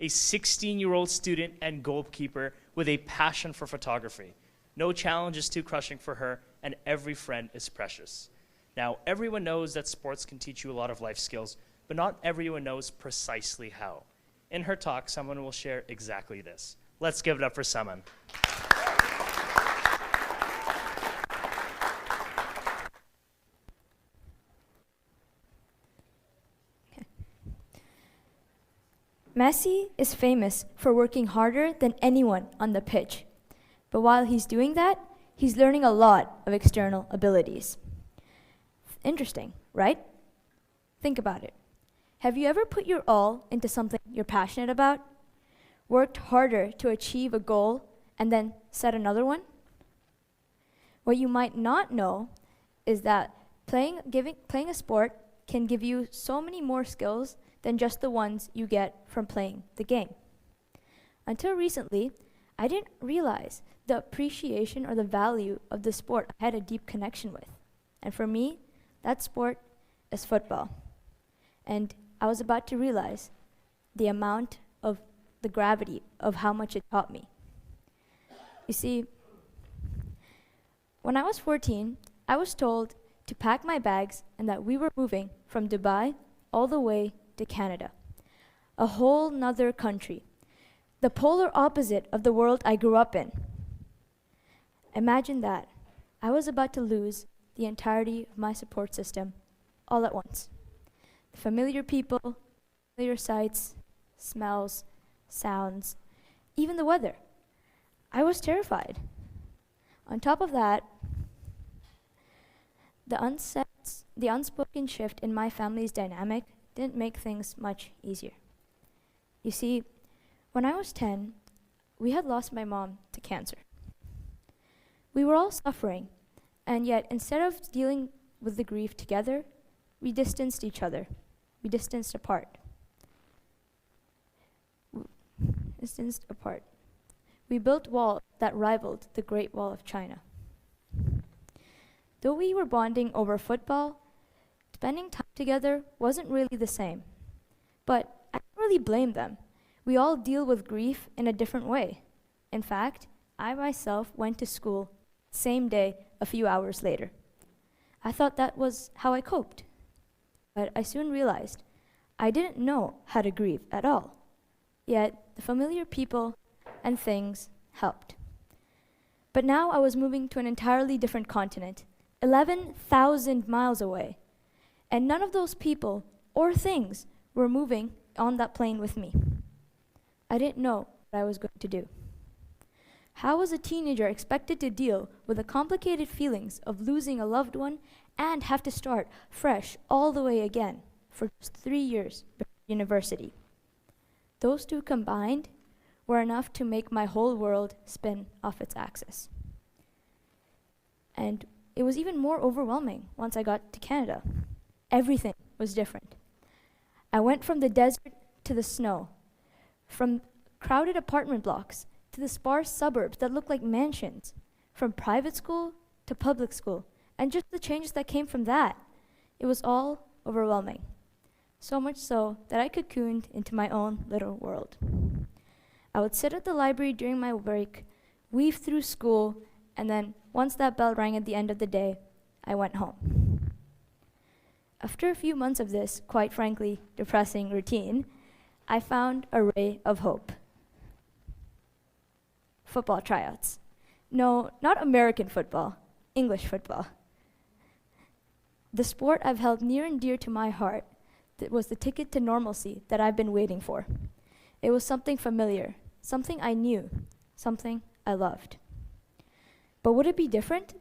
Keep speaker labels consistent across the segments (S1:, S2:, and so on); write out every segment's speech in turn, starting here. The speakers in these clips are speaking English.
S1: a 16-year-old student and goalkeeper with a passion for photography. No challenge is too crushing for her, and every friend is precious. Now, everyone knows that sports can teach you a lot of life skills, but not everyone knows precisely how. In her talk, Saman will share exactly this. Let's give it up for Saman.
S2: Messi is famous for working harder than anyone on the pitch. But while he's doing that, he's learning a lot of external abilities. Interesting, right? Think about it. Have you ever put your all into something you're passionate about? Worked harder to achieve a goal and then set another one? What you might not know is that playing a sport can give you so many more skills than just the ones you get from playing the game. Until recently, I didn't realize the appreciation or the value of the sport I had a deep connection with. And for me, that sport is football. And I was about to realize the amount of the gravity of how much it taught me. You see, when I was 14, I was told to pack my bags and that we were moving from Dubai all the way to Canada, a whole nother country, the polar opposite of the world I grew up in. Imagine that. I was about to lose the entirety of my support system all at once. The familiar people, familiar sights, smells, sounds, even the weather. I was terrified. On top of that, the unspoken shift in my family's dynamic didn't make things much easier. You see, when I was 10, we had lost my mom to cancer. We were all suffering, and yet instead of dealing with the grief together, we distanced each other. We distanced apart. We built walls that rivaled the Great Wall of China. Though we were bonding over football, spending time together wasn't really the same. But I don't really blame them. We all deal with grief in a different way. In fact, I myself went to school same day a few hours later. I thought that was how I coped. But I soon realized I didn't know how to grieve at all. Yet the familiar people and things helped. But now I was moving to an entirely different continent, 11,000 miles away. And none of those people or things were moving on that plane with me. I didn't know what I was going to do. How was a teenager expected to deal with the complicated feelings of losing a loved one and have to start fresh all the way again for just 3 years before university? Those two combined were enough to make my whole world spin off its axis. And it was even more overwhelming once I got to Canada. Everything was different. I went from the desert to the snow, from crowded apartment blocks to the sparse suburbs that looked like mansions, from private school to public school, and just the changes that came from that. It was all overwhelming. So much so that I cocooned into my own little world. I would sit at the library during my break, weave through school, and then once that bell rang at the end of the day, I went home. After a few months of this, quite frankly, depressing routine, I found a ray of hope. Football tryouts. No, not American football, English football. The sport I've held near and dear to my heart was the ticket to normalcy that I've been waiting for. It was something familiar, something I knew, something I loved. But would it be different?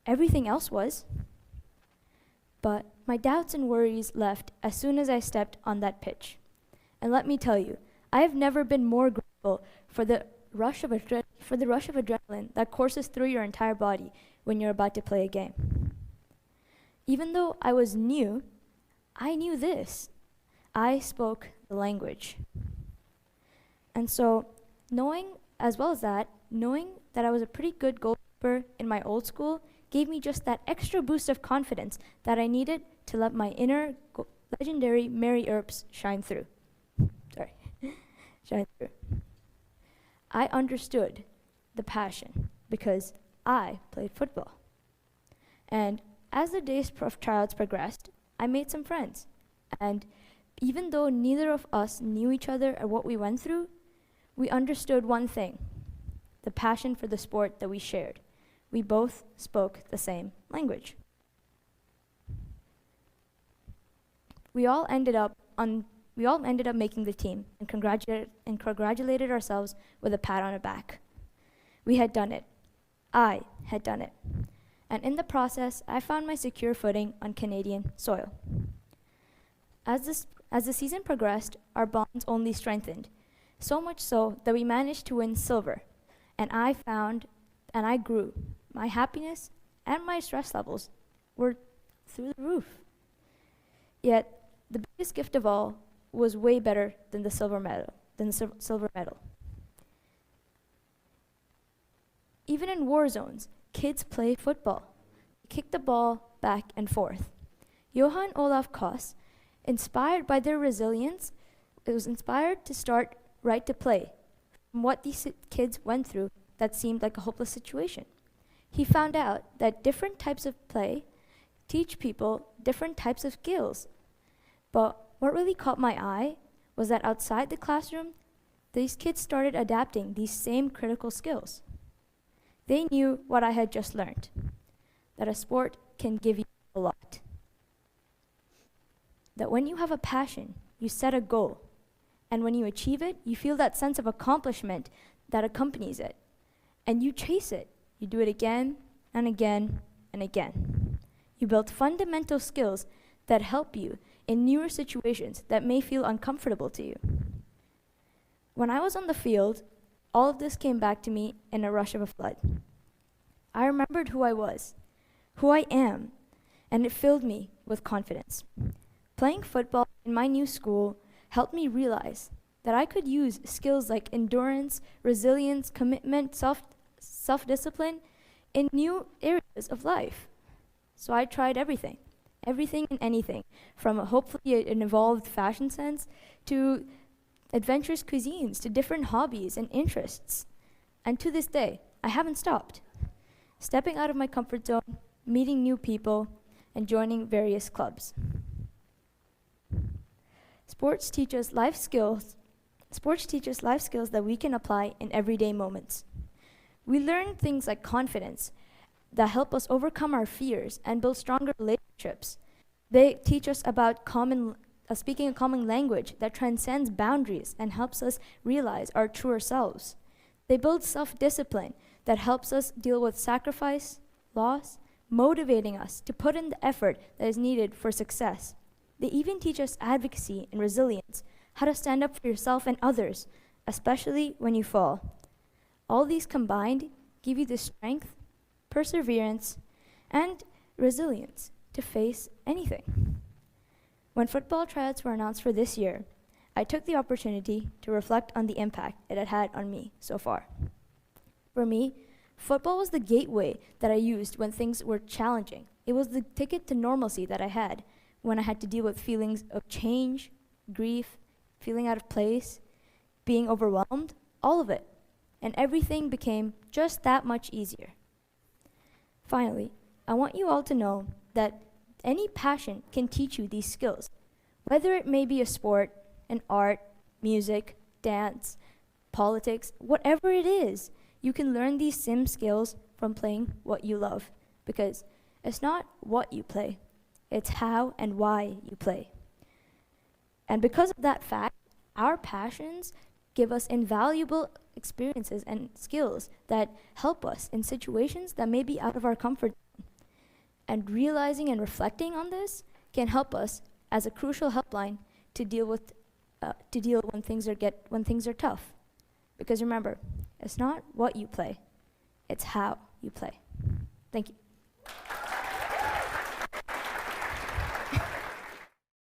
S2: Everything else was. But my doubts and worries left as soon as I stepped on that pitch. And let me tell you, I have never been more grateful for the rush of adrenaline that courses through your entire body when you're about to play a game. Even though I was new, I knew this. I spoke the language. And so, knowing that I was a pretty good goalkeeper in my old school gave me just that extra boost of confidence that I needed to let my inner legendary Mary Earps shine through. shine through. I understood the passion because I played football. And as the days of tryouts progressed, I made some friends. And even though neither of us knew each other or what we went through, we understood one thing: the passion for the sport that we shared. We both spoke the same language. We all ended up making the team and congratulated ourselves with a pat on the back. We had done it. I had done it. And in the process, I found my secure footing on Canadian soil. As the season progressed, our bonds only strengthened, so much so that we managed to win silver, and I grew. My happiness and my stress levels were through the roof. Yet, the biggest gift of all was way better than the silver medal. Even in war zones, kids play football. They kick the ball back and forth. Johan Olaf Koss, inspired by their resilience, was inspired to start Right to Play from what these kids went through that seemed like a hopeless situation. He found out that different types of play teach people different types of skills. But what really caught my eye was that outside the classroom, these kids started adapting these same critical skills. They knew what I had just learned, that a sport can give you a lot. That when you have a passion, you set a goal, and when you achieve it, you feel that sense of accomplishment that accompanies it, and you chase it. You do it again and again and again. You build fundamental skills that help you in newer situations that may feel uncomfortable to you. When I was on the field, all of this came back to me in a rush of a flood. I remembered who I was, who I am, and it filled me with confidence. Playing football in my new school helped me realize that I could use skills like endurance, resilience, commitment, self-discipline in new areas of life. So I tried everything and anything, from hopefully an evolved fashion sense to adventurous cuisines to different hobbies and interests. And to this day, I haven't stopped. Stepping out of my comfort zone, meeting new people, and joining various clubs. Sports teach us life skills that we can apply in everyday moments. We learn things like confidence that help us overcome our fears and build stronger relationships. They teach us about speaking a common language that transcends boundaries and helps us realize our truer selves. They build self-discipline that helps us deal with sacrifice, loss, motivating us to put in the effort that is needed for success. They even teach us advocacy and resilience, how to stand up for yourself and others, especially when you fall. All these combined give you the strength, perseverance, and resilience to face anything. When football tryouts were announced for this year, I took the opportunity to reflect on the impact it had had on me so far. For me, football was the gateway that I used when things were challenging. It was the ticket to normalcy that I had when I had to deal with feelings of change, grief, feeling out of place, being overwhelmed, all of it. And everything became just that much easier. Finally, I want you all to know that any passion can teach you these skills, whether it may be a sport, an art, music, dance, politics, whatever it is. You can learn these same skills from playing what you love, because it's not what you play, it's how and why you play. And because of that fact, our passions give us invaluable experiences and skills that help us in situations that may be out of our comfort zone. And realizing and reflecting on this can help us as a crucial helpline to deal when things are tough. Because remember, it's not what you play, it's how you play. Thank you.